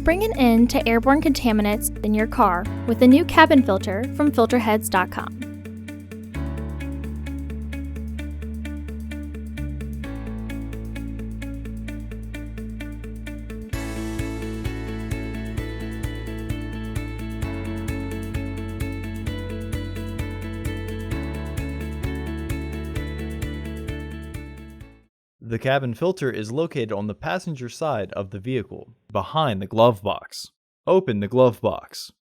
Bring an end to airborne contaminants in your car with the new cabin filter from Filterheads.com. The cabin filter is located on the passenger side of the vehicle, behind the glove box. Open the glove box.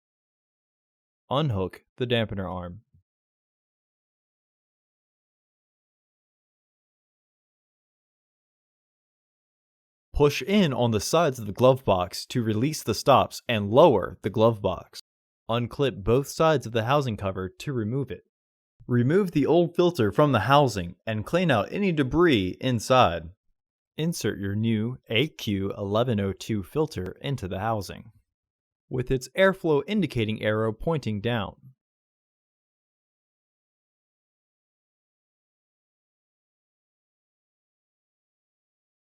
Unhook the dampener arm. Push in on the sides of the glove box to release the stops and lower the glove box. Unclip both sides of the housing cover to remove it. Remove the old filter from the housing and clean out any debris inside. Insert your new AQ1102 filter into the housing, with its airflow indicating arrow pointing down.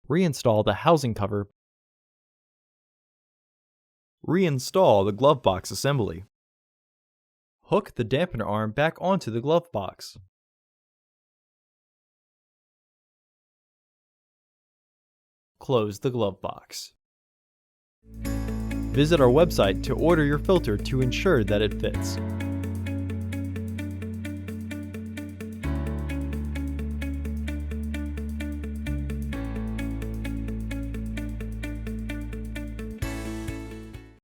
Reinstall the housing cover. Reinstall the glove box assembly. Hook the dampener arm back onto the glove box. Close the glove box. Visit our website to order your filter to ensure that it fits.